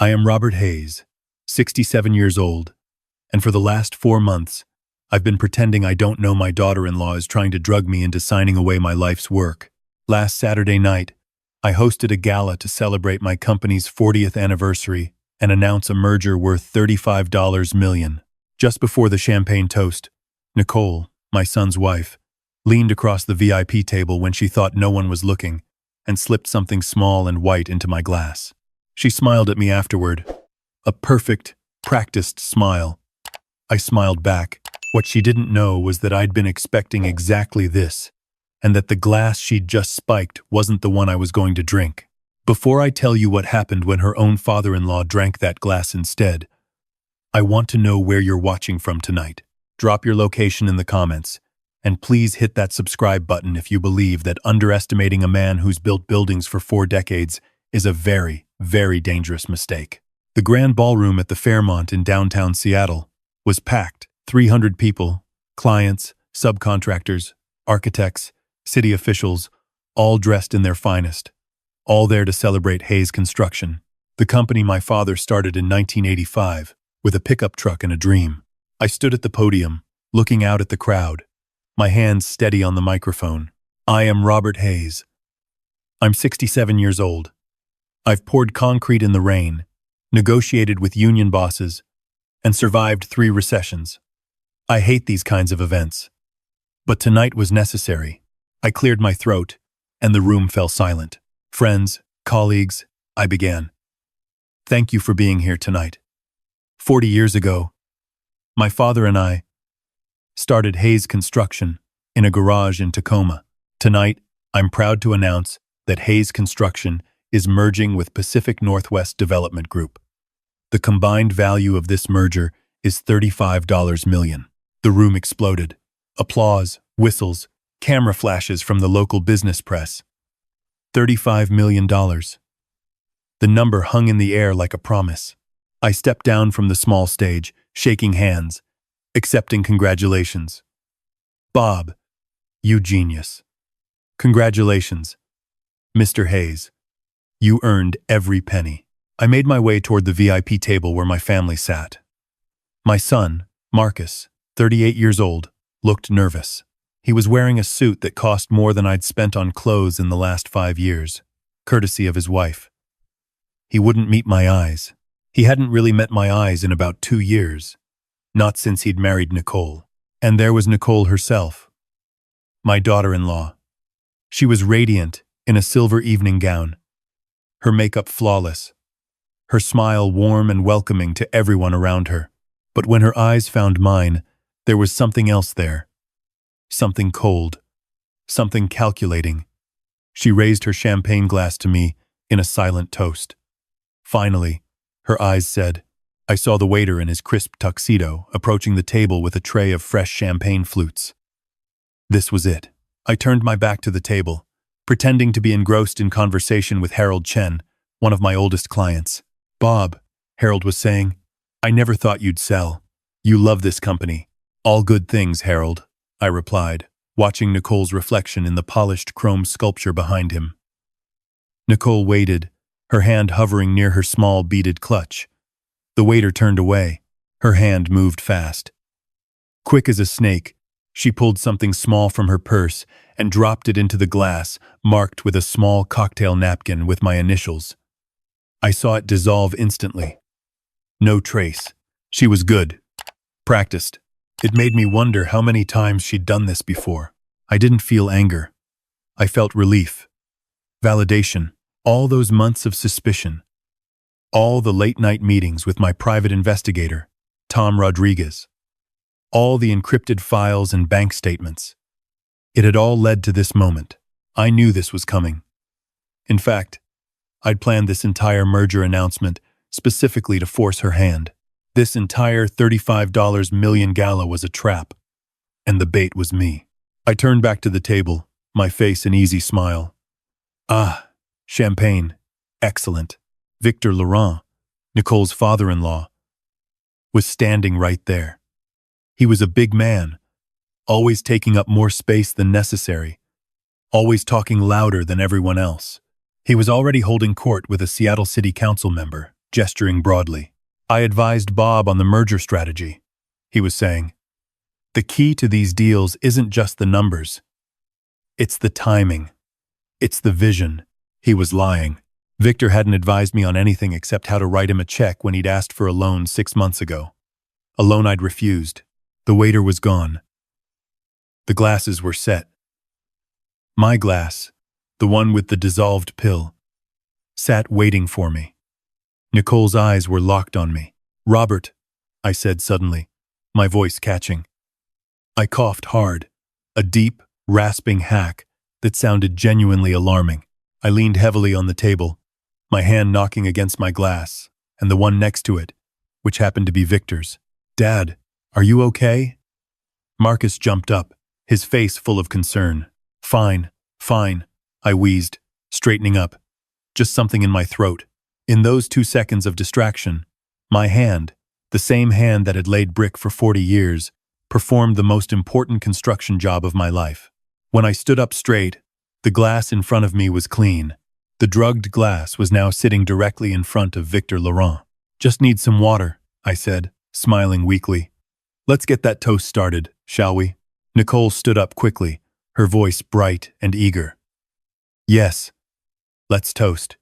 I am Robert Hayes, 67 years old, and for the last 4 months, I've been pretending I don't know my daughter-in-law is trying to drug me into signing away my life's work. Last Saturday night, I hosted a gala to celebrate my company's 40th anniversary and announce a merger worth $35 million. Just before the champagne toast, Nicole, my son's wife, leaned across the VIP table when she thought no one was looking and slipped something small and white into my glass. She smiled at me afterward, a perfect, practiced smile. I smiled back. What she didn't know was that I'd been expecting exactly this, and that the glass she'd just spiked wasn't the one I was going to drink. Before I tell you what happened when her own father-in-law drank that glass instead, I want to know where you're watching from tonight. Drop your location in the comments, and please hit that subscribe button if you believe that underestimating a man who's built buildings for 4 decades is a very, very dangerous mistake. The Grand Ballroom at the Fairmont in downtown Seattle was packed. 300 people, clients, subcontractors, architects, city officials, all dressed in their finest, all there to celebrate Hayes Construction, the company my father started in 1985 with a pickup truck and a dream. I stood at the podium, looking out at the crowd, my hands steady on the microphone. I am Robert Hayes. I'm 67 years old. I've poured concrete in the rain, negotiated with union bosses, and survived 3 recessions. I hate these kinds of events. But tonight was necessary. I cleared my throat, and the room fell silent. Friends, colleagues, I began. Thank you for being here tonight. 40 years ago, my father and I started Hayes Construction in a garage in Tacoma. Tonight, I'm proud to announce that Hayes Construction is merging with Pacific Northwest Development Group. The combined value of this merger is $35 million. The room exploded. Applause, whistles, camera flashes from the local business press. $35 million. The number hung in the air like a promise. I stepped down from the small stage, shaking hands, accepting congratulations. Bob, you genius. Congratulations, Mr. Hayes. You earned every penny. I made my way toward the VIP table where my family sat. My son, Marcus, 38 years old, looked nervous. He was wearing a suit that cost more than I'd spent on clothes in the last 5 years, courtesy of his wife. He wouldn't meet my eyes. He hadn't really met my eyes in about 2 years, not since he'd married Nicole. And there was Nicole herself, my daughter-in-law. She was radiant in a silver evening gown, her makeup flawless, her smile warm and welcoming to everyone around her. But when her eyes found mine, there was something else there. Something cold. Something calculating. She raised her champagne glass to me in a silent toast. Finally, her eyes said, I saw the waiter in his crisp tuxedo approaching the table with a tray of fresh champagne flutes. This was it. I turned my back to the table, pretending to be engrossed in conversation with Harold Chen, one of my oldest clients. Bob, Harold was saying, I never thought you'd sell. You love this company. All good things, Harold, I replied, watching Nicole's reflection in the polished chrome sculpture behind him. Nicole waited, her hand hovering near her small beaded clutch. The waiter turned away. Her hand moved fast. Quick as a snake, she pulled something small from her purse and dropped it into the glass, marked with a small cocktail napkin with my initials. I saw it dissolve instantly. No trace. She was good. Practiced. It made me wonder how many times she'd done this before. I didn't feel anger. I felt relief. Validation. All those months of suspicion. All the late-night meetings with my private investigator, Tom Rodriguez. All the encrypted files and bank statements. It had all led to this moment. I knew this was coming. In fact, I'd planned this entire merger announcement specifically to force her hand. This entire $35 million gala was a trap, and the bait was me. I turned back to the table, my face an easy smile. Ah, champagne. Excellent. Victor Laurent, Nicole's father-in-law, was standing right there. He was a big man, always taking up more space than necessary, always talking louder than everyone else. He was already holding court with a Seattle City Council member, gesturing broadly. I advised Bob on the merger strategy. He was saying, the key to these deals isn't just the numbers. It's the timing. It's the vision. He was lying. Victor hadn't advised me on anything except how to write him a check when he'd asked for a loan 6 months ago. A loan I'd refused. The waiter was gone. The glasses were set. My glass, the one with the dissolved pill, sat waiting for me. Nicole's eyes were locked on me. Robert, I said suddenly, my voice catching. I coughed hard, a deep, rasping hack that sounded genuinely alarming. I leaned heavily on the table, my hand knocking against my glass, and the one next to it, which happened to be Victor's. Dad, are you okay? Marcus jumped up, his face full of concern. Fine, I wheezed, straightening up. Just something in my throat. In those 2 seconds of distraction, my hand, the same hand that had laid brick for 40 years, performed the most important construction job of my life. When I stood up straight, the glass in front of me was clean. The drugged glass was now sitting directly in front of Victor Laurent. Just need some water, I said, smiling weakly. Let's get that toast started, shall we? Nicole stood up quickly, her voice bright and eager. Yes, let's toast.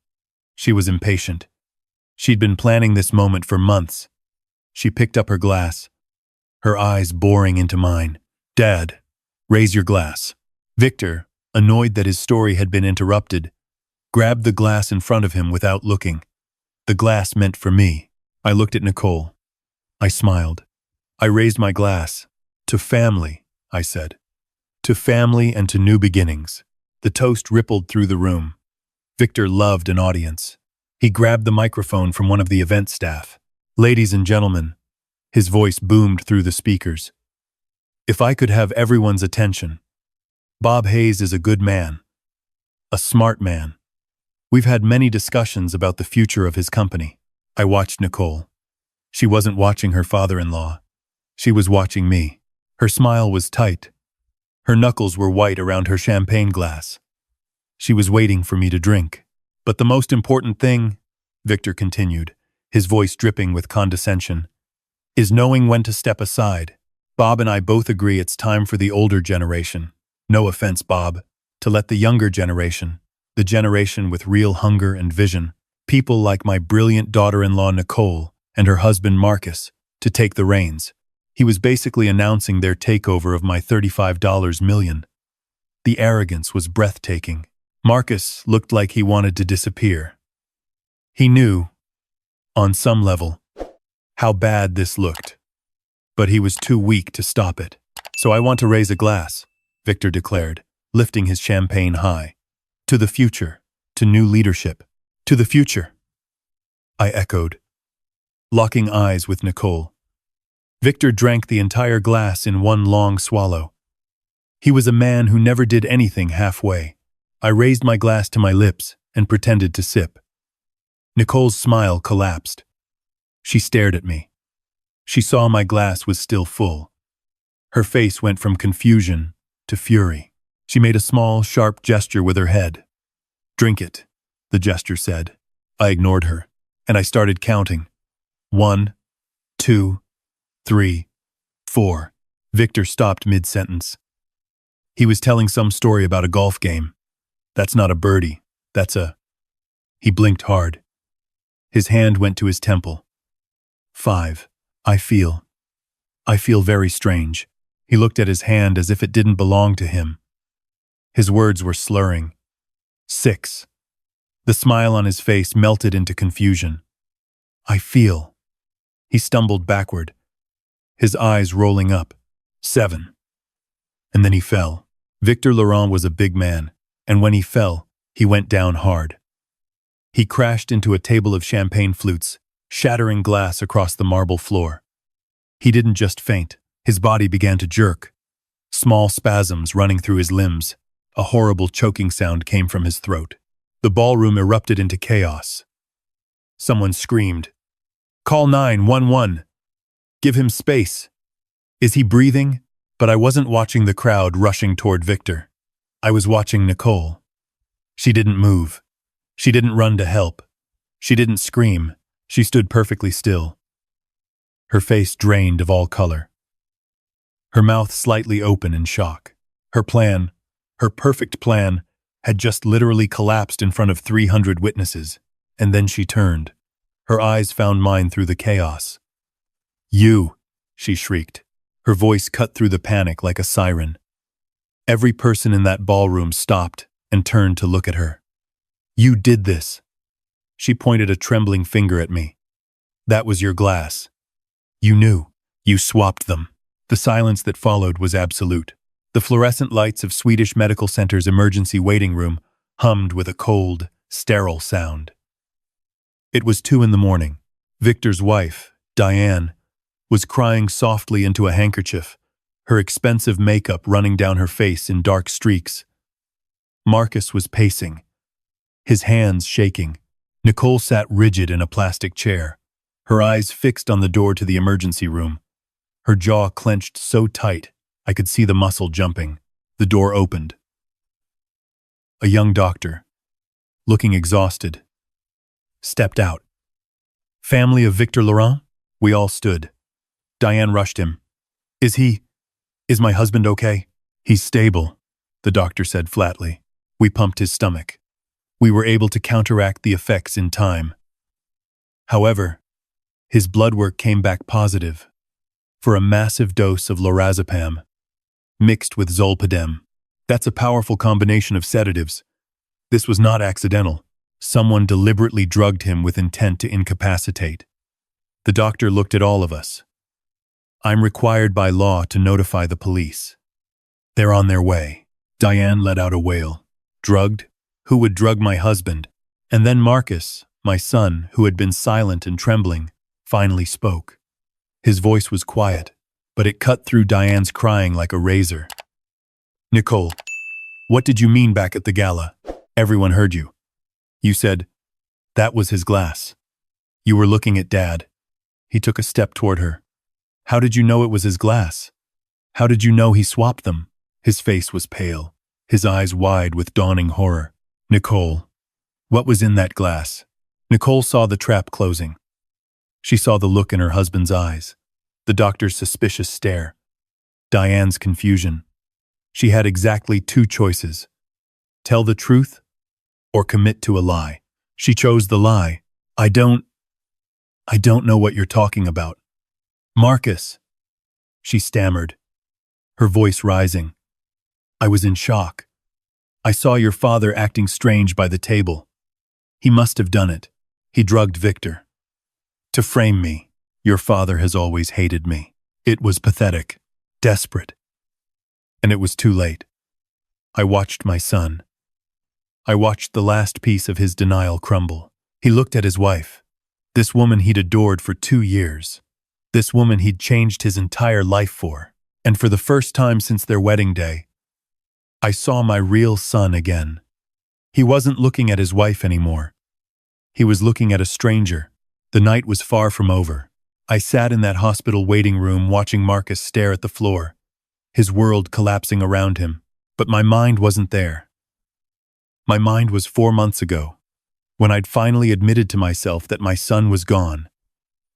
She was impatient. She'd been planning this moment for months. She picked up her glass, her eyes boring into mine. Dad, raise your glass. Victor, annoyed that his story had been interrupted, grabbed the glass in front of him without looking. The glass meant for me. I looked at Nicole. I smiled. I raised my glass. To family, I said. To family and to new beginnings. The toast rippled through the room. Victor loved an audience. He grabbed the microphone from one of the event staff. Ladies and gentlemen, his voice boomed through the speakers. If I could have everyone's attention. Bob Hayes is a good man. A smart man. We've had many discussions about the future of his company. I watched Nicole. She wasn't watching her father-in-law. She was watching me. Her smile was tight. Her knuckles were white around her champagne glass. She was waiting for me to drink. But the most important thing, Victor continued, his voice dripping with condescension, is knowing when to step aside. Bob and I both agree it's time for the older generation. No offense, Bob, to let the younger generation, the generation with real hunger and vision, people like my brilliant daughter-in-law Nicole and her husband Marcus, to take the reins. He was basically announcing their takeover of my $35 million. The arrogance was breathtaking. Marcus looked like he wanted to disappear. He knew, on some level, how bad this looked. But he was too weak to stop it. So I want to raise a glass, Victor declared, lifting his champagne high. To the future, to new leadership, to the future. I echoed, locking eyes with Nicole. Victor drank the entire glass in one long swallow. He was a man who never did anything halfway. I raised my glass to my lips and pretended to sip. Nicole's smile collapsed. She stared at me. She saw my glass was still full. Her face went from confusion to fury. She made a small, sharp gesture with her head. Drink it, the gesture said. I ignored her, and I started counting. 1, 2, 3, 4. Victor stopped mid-sentence. He was telling some story about a golf game. That's not a birdie. That's a... He blinked hard. His hand went to his temple. 5. I feel very strange. He looked at his hand as if it didn't belong to him. His words were slurring. 6. The smile on his face melted into confusion. I feel. He stumbled backward, his eyes rolling up. 7. And then he fell. Victor Laurent was a big man, and when he fell, he went down hard. He crashed into a table of champagne flutes, shattering glass across the marble floor. He didn't just faint. His body began to jerk, small spasms running through his limbs. A horrible choking sound came from his throat. The ballroom erupted into chaos. Someone screamed, "Call 911! Give him space! Is he breathing?" But I wasn't watching the crowd rushing toward Victor. I was watching Nicole. She didn't move. She didn't run to help. She didn't scream. She stood perfectly still, her face drained of all color, her mouth slightly open in shock. Her plan, her perfect plan, had just literally collapsed in front of 300 witnesses, and then she turned. Her eyes found mine through the chaos. "You!" she shrieked. Her voice cut through the panic like a siren. Every person in that ballroom stopped and turned to look at her. "You did this!" She pointed a trembling finger at me. "That was your glass. You knew. You swapped them." The silence that followed was absolute. The fluorescent lights of Swedish Medical Center's emergency waiting room hummed with a cold, sterile sound. It was 2 in the morning. Victor's wife, Diane, was crying softly into a handkerchief, her expensive makeup running down her face in dark streaks. Marcus was pacing, his hands shaking. Nicole sat rigid in a plastic chair, her eyes fixed on the door to the emergency room. Her jaw clenched so tight, I could see the muscle jumping. The door opened. A young doctor, looking exhausted, stepped out. "Family of Victor Laurent?" We all stood. Diane rushed him. Is my husband okay?" "He's stable," the doctor said flatly. We pumped his stomach. We were able to counteract the effects in time. However, his blood work came back positive for a massive dose of lorazepam mixed with zolpidem. That's a powerful combination of sedatives. This was not accidental. Someone deliberately drugged him with intent to incapacitate. The doctor looked at all of us. "I'm required by law to notify the police. They're on their way." Diane let out a wail. "Drugged? Who would drug my husband?" And then Marcus, my son, who had been silent and trembling, finally spoke. His voice was quiet, but it cut through Diane's crying like a razor. "Nicole, what did you mean back at the gala? Everyone heard you. You said, 'That was his glass.' You were looking at Dad." He took a step toward her. "How did you know it was his glass? How did you know he swapped them?" His face was pale, his eyes wide with dawning horror. "Nicole, what was in that glass?" Nicole saw the trap closing. She saw the look in her husband's eyes, the doctor's suspicious stare, Diane's confusion. She had exactly 2 choices: tell the truth or commit to a lie. She chose the lie. I don't know what you're talking about." "Marcus," she stammered, her voice rising. "I was in shock. I saw your father acting strange by the table. He must have done it. He drugged Victor. To frame me. Your father has always hated me." It was pathetic, desperate. And it was too late. I watched my son. I watched the last piece of his denial crumble. He looked at his wife, this woman he'd adored for 2 years, this woman he'd changed his entire life for, and for the first time since their wedding day, I saw my real son again. He wasn't looking at his wife anymore. He was looking at a stranger. The night was far from over. I sat in that hospital waiting room watching Marcus stare at the floor, his world collapsing around him, but my mind wasn't there. My mind was 4 months ago, when I'd finally admitted to myself that my son was gone,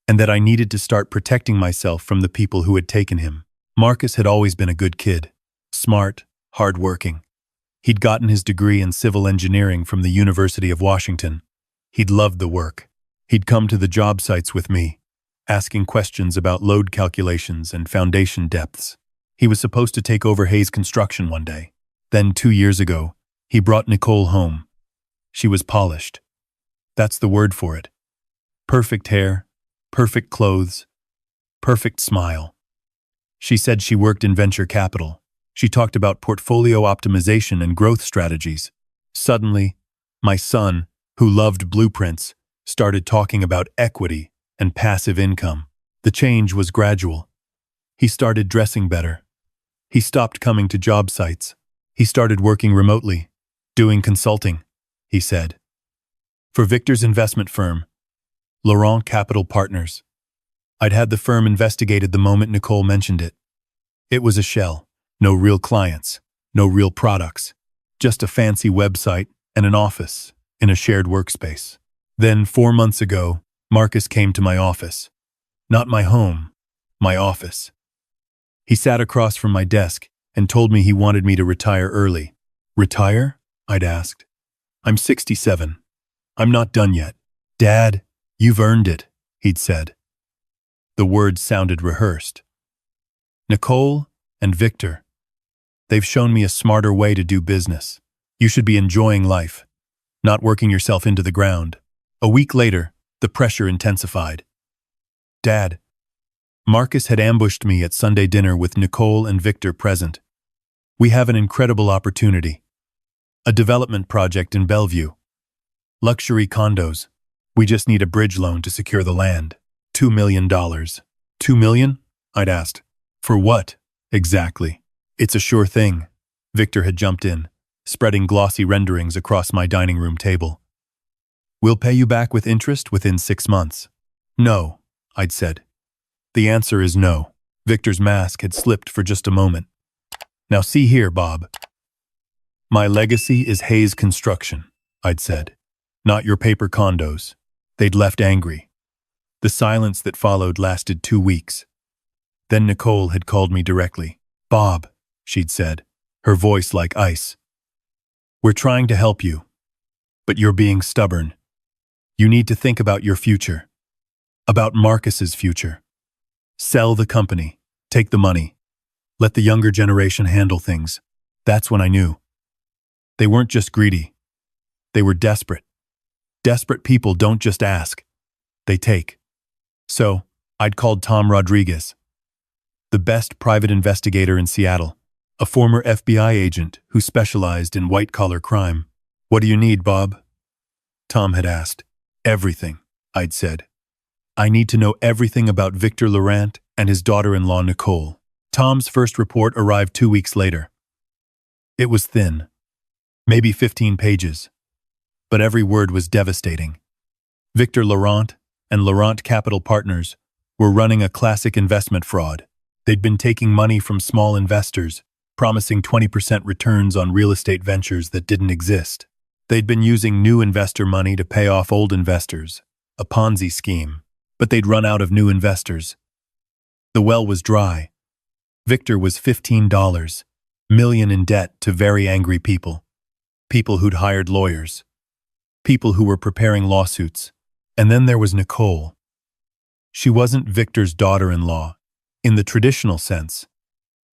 and that I needed to start protecting myself from the people who had taken him. Marcus had always been a good kid, smart, hardworking. He'd gotten his degree in civil engineering from the University of Washington. He'd loved the work. He'd come to the job sites with me, asking questions about load calculations and foundation depths. He was supposed to take over Hayes Construction one day. Then 2 years ago, he brought Nicole home. She was polished. That's the word for it. Perfect hair, perfect clothes, perfect smile. She said she worked in venture capital. She talked about portfolio optimization and growth strategies. Suddenly, my son, who loved blueprints, started talking about equity and passive income. The change was gradual. He started dressing better. He stopped coming to job sites. He started working remotely, doing consulting, he said. For Victor's investment firm, Laurent Capital Partners. I'd had the firm investigated the moment Nicole mentioned it. It was a shell. No real clients, no real products, just a fancy website and an office in a shared workspace. Then 4 months ago, Marcus came to my office. Not my home, my office. He sat across from my desk and told me he wanted me to retire early. Retire? I'd asked. I'm 67. I'm not done yet. Dad, you've earned it, he'd said. The words sounded rehearsed. Nicole and Victor, they've shown me a smarter way to do business. You should be enjoying life, not working yourself into the ground. A week later, the pressure intensified. Dad, Marcus had ambushed me at Sunday dinner with Nicole and Victor present. We have an incredible opportunity. A development project in Bellevue. Luxury condos. We just need a bridge loan to secure the land. $2 million. $2 million? I'd asked. For what? Exactly. It's a sure thing. Victor had jumped in, spreading glossy renderings across my dining room table. We'll pay you back with interest within 6 months. No, I'd said. The answer is no. Victor's mask had slipped for just a moment. Now see here, Bob. My legacy is Hayes Construction, I'd said. Not your paper condos. They'd left angry. The silence that followed lasted 2 weeks. Then Nicole had called me directly. Bob, she'd said, her voice like ice. We're trying to help you, but you're being stubborn. You need to think about your future. About Marcus's future. Sell the company. Take the money. Let the younger generation handle things. That's when I knew. They weren't just greedy. They were desperate. Desperate people don't just ask. They take. So, I'd called Tom Rodriguez, the best private investigator in Seattle, a former FBI agent who specialized in white-collar crime. What do you need, Bob? Tom had asked. Everything, I'd said. I need to know everything about Victor Laurent and his daughter-in-law Nicole. Tom's first report arrived 2 weeks later. It was thin, maybe 15 pages, but every word was devastating. Victor Laurent and Laurent Capital Partners were running a classic investment fraud. They'd been taking money from small investors, promising 20% returns on real estate ventures that didn't exist. They'd been using new investor money to pay off old investors, a Ponzi scheme, but they'd run out of new investors. The well was dry. Victor was $15 million in debt to very angry people. People who'd hired lawyers. People who were preparing lawsuits. And then there was Nicole. She wasn't Victor's daughter-in-law, in the traditional sense.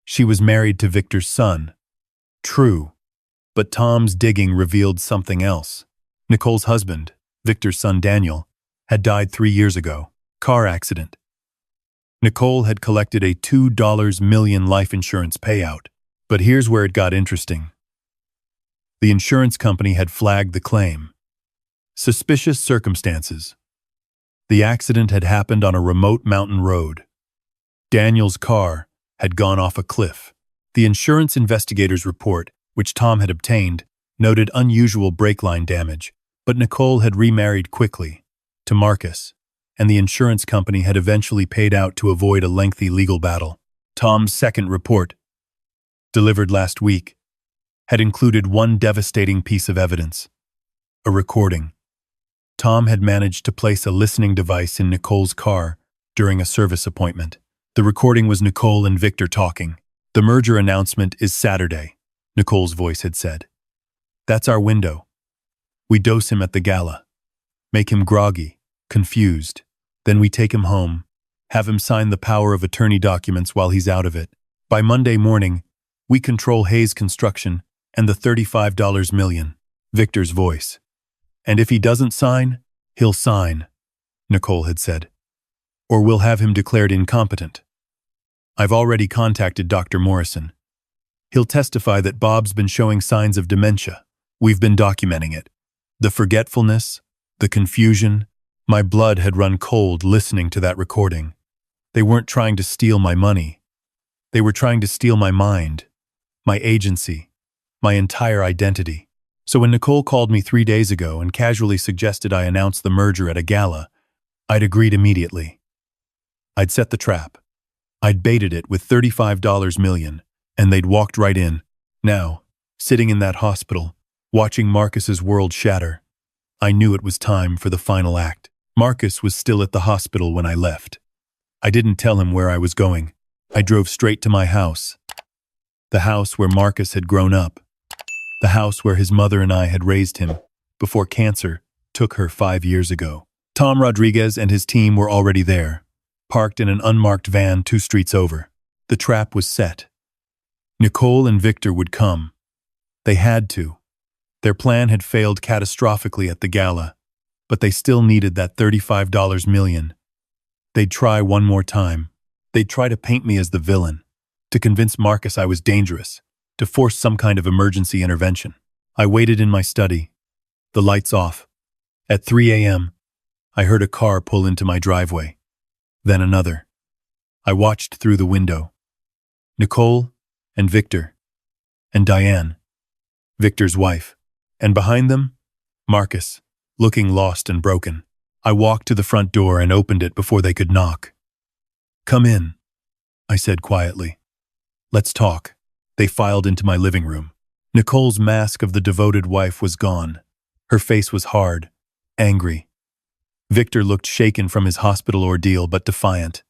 She was married to Victor's son. True. But Tom's digging revealed something else. Nicole's husband, Victor's son Daniel, had died 3 years ago. Car accident. Nicole had collected a $2 million life insurance payout. But here's where it got interesting. The insurance company had flagged the claim. Suspicious circumstances. The accident had happened on a remote mountain road. Daniel's car had gone off a cliff. The insurance investigator's report, which Tom had obtained, noted unusual brake line damage, but Nicole had remarried quickly, to Marcus, and the insurance company had eventually paid out to avoid a lengthy legal battle. Tom's second report, delivered last week, had included one devastating piece of evidence. A recording. Tom had managed to place a listening device in Nicole's car during a service appointment. The recording was Nicole and Victor talking. The merger announcement is Saturday, Nicole's voice had said. That's our window. We dose him at the Gala. Make him groggy, confused. Then we take him home, have him sign the power of attorney documents while he's out of it. By Monday morning, we control Hayes Construction and the $35 million, Victor's voice. And if he doesn't sign, he'll sign, Nicole had said. Or we'll have him declared incompetent. I've already contacted Dr. Morrison. He'll testify that Bob's been showing signs of dementia. We've been documenting it. The forgetfulness, the confusion. My blood had run cold listening to that recording. They weren't trying to steal my money. They were trying to steal my mind, my agency, my entire identity. So when Nicole called me 3 days ago and casually suggested I announce the merger at a gala, I'd agreed immediately. I'd set the trap. I'd baited it with $35 million, and they'd walked right in. Now, sitting in that hospital, watching Marcus's world shatter, I knew it was time for the final act. Marcus was still at the hospital when I left. I didn't tell him where I was going. I drove straight to my house. The house where Marcus had grown up. The house where his mother and I had raised him before cancer took her 5 years ago. Tom Rodriguez and his team were already there, parked in an unmarked van 2 streets over. The trap was set. Nicole and Victor would come. They had to. Their plan had failed catastrophically at the Gala, but they still needed that $35 million. They'd try one more time. They'd try to paint me as the villain, to convince Marcus I was dangerous, to force some kind of emergency intervention. I waited in my study, the lights off. At 3 a.m., I heard a car pull into my driveway. Then another. I watched through the window. Nicole and Victor and Diane, Victor's wife, and behind them, Marcus, looking lost and broken. I walked to the front door and opened it before they could knock. "Come in," I said quietly. "Let's talk." They filed into my living room. Nicole's mask of the devoted wife was gone. Her face was hard, angry. Victor looked shaken from his hospital ordeal but defiant.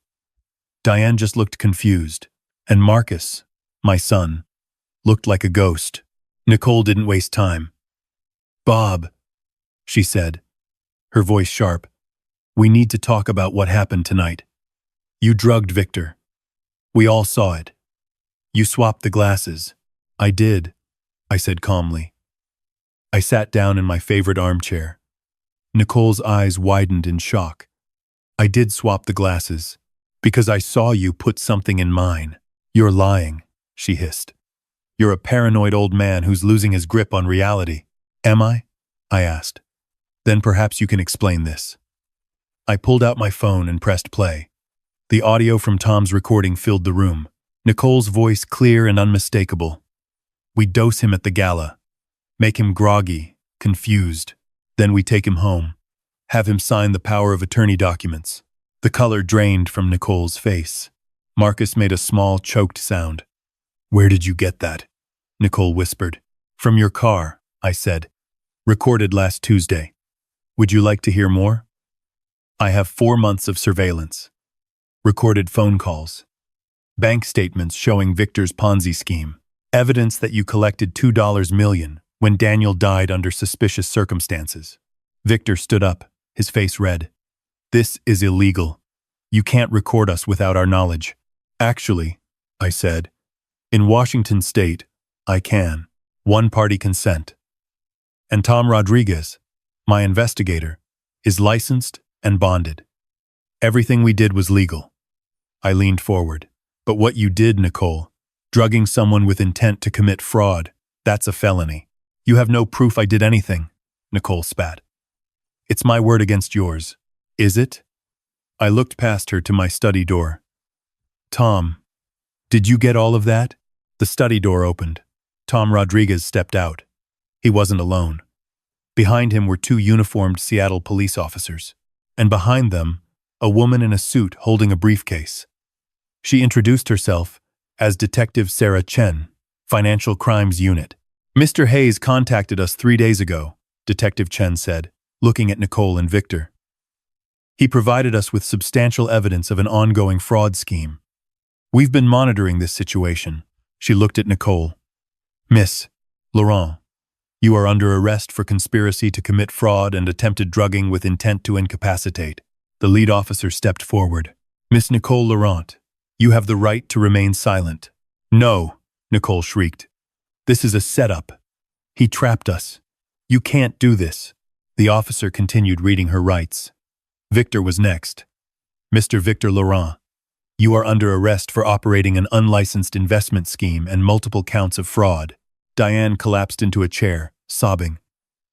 Diane just looked confused. And Marcus, my son, looked like a ghost. Nicole didn't waste time. "Bob," she said, her voice sharp, "we need to talk about what happened tonight. You drugged Victor. We all saw it. You swapped the glasses." "I did," I said calmly. I sat down in my favorite armchair. Nicole's eyes widened in shock. "I did swap the glasses, because I saw you put something in mine." "You're lying," she hissed. "You're a paranoid old man who's losing his grip on reality." "Am I?" I asked. "Then perhaps you can explain this." I pulled out my phone and pressed play. The audio from Tom's recording filled the room. Nicole's voice clear and unmistakable. "We dose him at the Gala, make him groggy, confused. Then we take him home, have him sign the power of attorney documents." The color drained from Nicole's face. Marcus made a small, choked sound. "Where did you get that?" Nicole whispered. "From your car," I said. "Recorded last Tuesday. Would you like to hear more?" "I have 4 months of surveillance. Recorded phone calls. Bank statements showing Victor's Ponzi scheme. Evidence that you collected $2 million when Daniel died under suspicious circumstances." Victor stood up, his face red. "This is illegal. You can't record us without our knowledge." "Actually," I said, "in Washington state, I can. One-party consent. And Tom Rodriguez, my investigator, is licensed and bonded. Everything we did was legal." I leaned forward. "But what you did, Nicole, drugging someone with intent to commit fraud, that's a felony. You have no proof I did anything," Nicole spat. "It's my word against yours." "Is it?" I looked past her to my study door. "Tom, did you get all of that?" The study door opened. Tom Rodriguez stepped out. He wasn't alone. Behind him were 2 uniformed Seattle police officers, and behind them, a woman in a suit holding a briefcase. She introduced herself as Detective Sarah Chen, Financial Crimes Unit. "Mr. Hayes contacted us 3 days ago," Detective Chen said, looking at Nicole and Victor. "He provided us with substantial evidence of an ongoing fraud scheme. We've been monitoring this situation." She looked at Nicole. "Miss Laurent, you are under arrest for conspiracy to commit fraud and attempted drugging with intent to incapacitate." The lead officer stepped forward. "Miss Nicole Laurent, you have the right to remain silent." "No," Nicole shrieked. "This is a setup. He trapped us. You can't do this." The officer continued reading her rights. Victor was next. "Mr. Victor Laurent, you are under arrest for operating an unlicensed investment scheme and multiple counts of fraud." Diane collapsed into a chair, sobbing.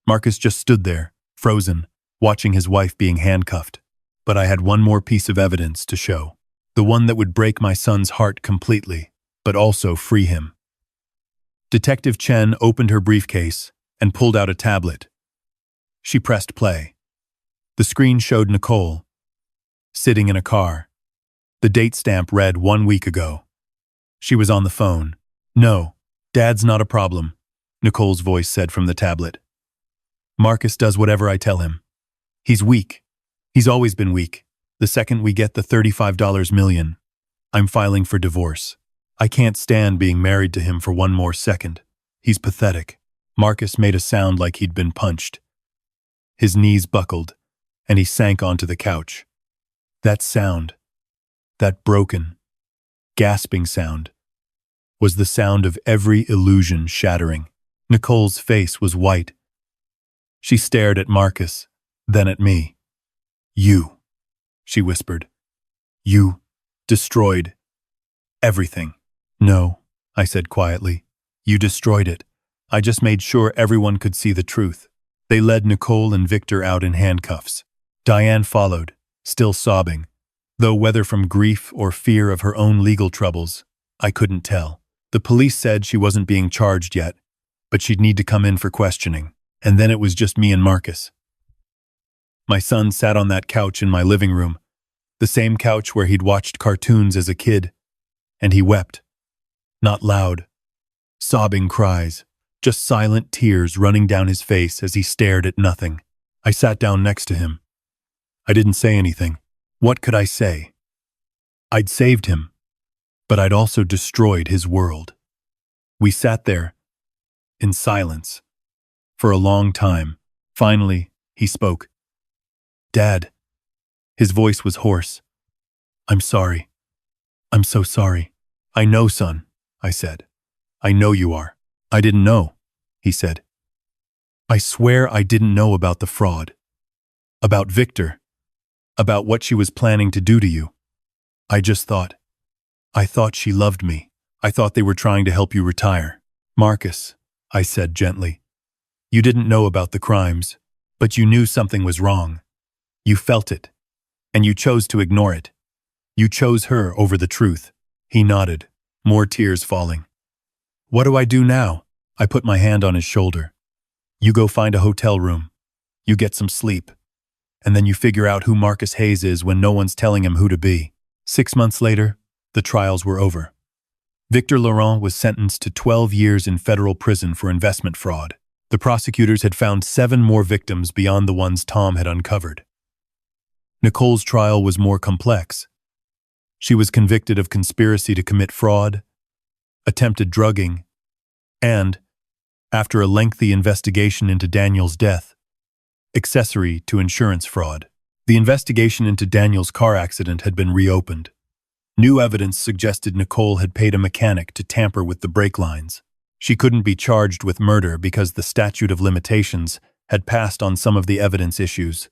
Marcus just stood there, frozen, watching his wife being handcuffed. But I had one more piece of evidence to show. The one that would break my son's heart completely, but also free him. Detective Chen opened her briefcase and pulled out a tablet. She pressed play. The screen showed Nicole, sitting in a car. The date stamp read 1 week ago. She was on the phone. "No, Dad's not a problem," Nicole's voice said from the tablet. "Marcus does whatever I tell him. He's weak. He's always been weak. The second we get the $35 million, I'm filing for divorce. I can't stand being married to him for one more second. He's pathetic. Marcus made a sound like he'd been punched. His knees buckled, and he sank onto the couch. That sound, that broken, gasping sound, was the sound of every illusion shattering. Nicole's face was white. She stared at Marcus, then at me. You, she whispered. You destroyed everything. No, I said quietly. You destroyed it. I just made sure everyone could see the truth. They led Nicole and Victor out in handcuffs. Diane followed, still sobbing, though whether from grief or fear of her own legal troubles, I couldn't tell. The police said she wasn't being charged yet, but she'd need to come in for questioning, and then it was just me and Marcus. My son sat on that couch in my living room, the same couch where he'd watched cartoons as a kid, and he wept. Not loud, sobbing cries, just silent tears running down his face as he stared at nothing. I sat down next to him. I didn't say anything. What could I say? I'd saved him, but I'd also destroyed his world. We sat there, in silence, for a long time. Finally, he spoke. Dad. His voice was hoarse. I'm sorry. I'm so sorry. I know, son, I said. I know you are. I didn't know, he said. I swear I didn't know about the fraud. About Victor. About what she was planning to do to you. I thought she loved me. I thought they were trying to help you retire. Marcus, I said gently. You didn't know about the crimes, but you knew something was wrong. You felt it, and you chose to ignore it. You chose her over the truth. He nodded, more tears falling. What do I do now? I put my hand on his shoulder. You go find a hotel room. You get some sleep. And then you figure out who Marcus Hayes is when no one's telling him who to be. 6 months later, the trials were over. Victor Laurent was sentenced to 12 years in federal prison for investment fraud. The prosecutors had found 7 more victims beyond the ones Tom had uncovered. Nicole's trial was more complex. She was convicted of conspiracy to commit fraud, attempted drugging, and, after a lengthy investigation into Daniel's death, accessory to insurance fraud. The investigation into Daniel's car accident had been reopened. New evidence suggested Nicole had paid a mechanic to tamper with the brake lines. She couldn't be charged with murder because the statute of limitations had passed on some of the evidence issues,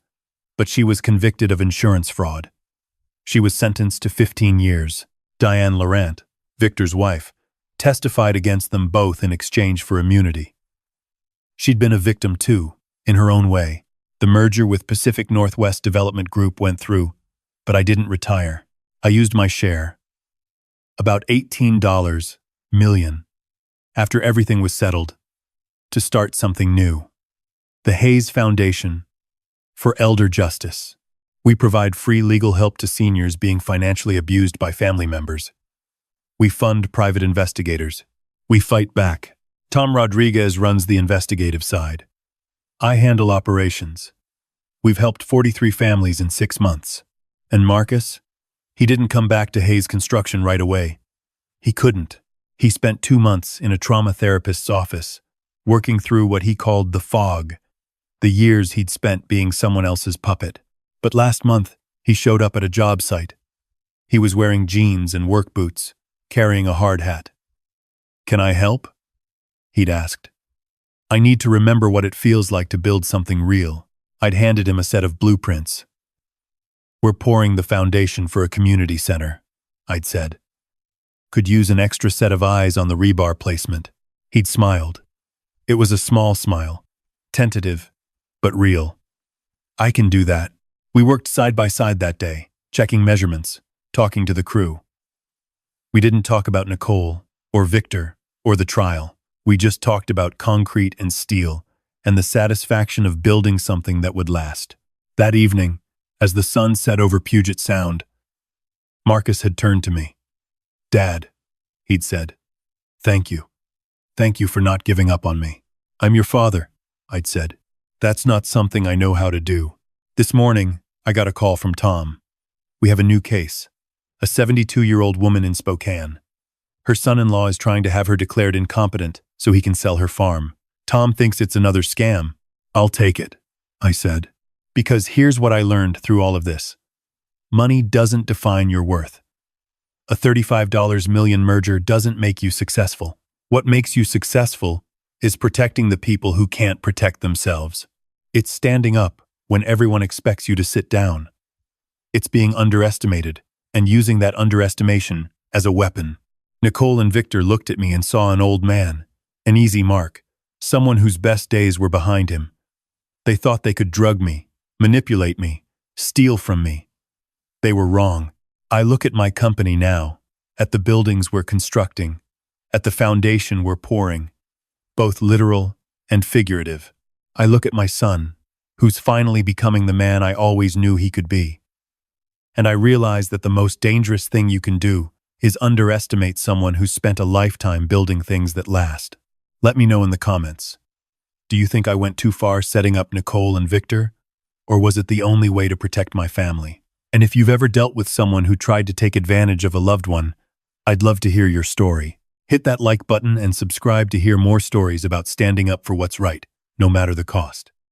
but she was convicted of insurance fraud. She was sentenced to 15 years. Diane Laurent, Victor's wife, testified against them both in exchange for immunity. She'd been a victim too, in her own way. The merger with Pacific Northwest Development Group went through, but I didn't retire. I used my share. About $18 million, after everything was settled, to start something new. The Hayes Foundation for Elder Justice. We provide free legal help to seniors being financially abused by family members. We fund private investigators. We fight back. Tom Rodriguez runs the investigative side. I handle operations. We've helped 43 families in 6 months. And Marcus? He didn't come back to Hayes Construction right away. He couldn't. He spent 2 months in a trauma therapist's office, working through what he called the fog, the years he'd spent being someone else's puppet. But last month, he showed up at a job site. He was wearing jeans and work boots, carrying a hard hat. Can I help? He'd asked. I need to remember what it feels like to build something real. I'd handed him a set of blueprints. We're pouring the foundation for a community center, I'd said. Could use an extra set of eyes on the rebar placement. He'd smiled. It was a small smile, tentative, but real. I can do that. We worked side by side that day, checking measurements, talking to the crew. We didn't talk about Nicole, or Victor, or the trial. We just talked about concrete and steel, and the satisfaction of building something that would last. That evening, as the sun set over Puget Sound, Marcus had turned to me. Dad, he'd said, thank you. Thank you for not giving up on me. I'm your father, I'd said. That's not something I know how to do. This morning, I got a call from Tom. We have a new case. A 72-year-old woman in Spokane. Her son-in-law is trying to have her declared incompetent so he can sell her farm. Tom thinks it's another scam. I'll take it, I said. Because here's what I learned through all of this. Money doesn't define your worth. A $35 million merger doesn't make you successful. What makes you successful is protecting the people who can't protect themselves. It's standing up when everyone expects you to sit down. It's being underestimated and using that underestimation as a weapon. Nicole and Victor looked at me and saw an old man, an easy mark, someone whose best days were behind him. They thought they could drug me, manipulate me, steal from me. They were wrong. I look at my company now, at the buildings we're constructing, at the foundation we're pouring, both literal and figurative. I look at my son, who's finally becoming the man I always knew he could be. And I realize that the most dangerous thing you can do is underestimate someone who's spent a lifetime building things that last. Let me know in the comments. Do you think I went too far setting up Nicole and Victor? Or was it the only way to protect my family? And if you've ever dealt with someone who tried to take advantage of a loved one, I'd love to hear your story. Hit that like button and subscribe to hear more stories about standing up for what's right, no matter the cost.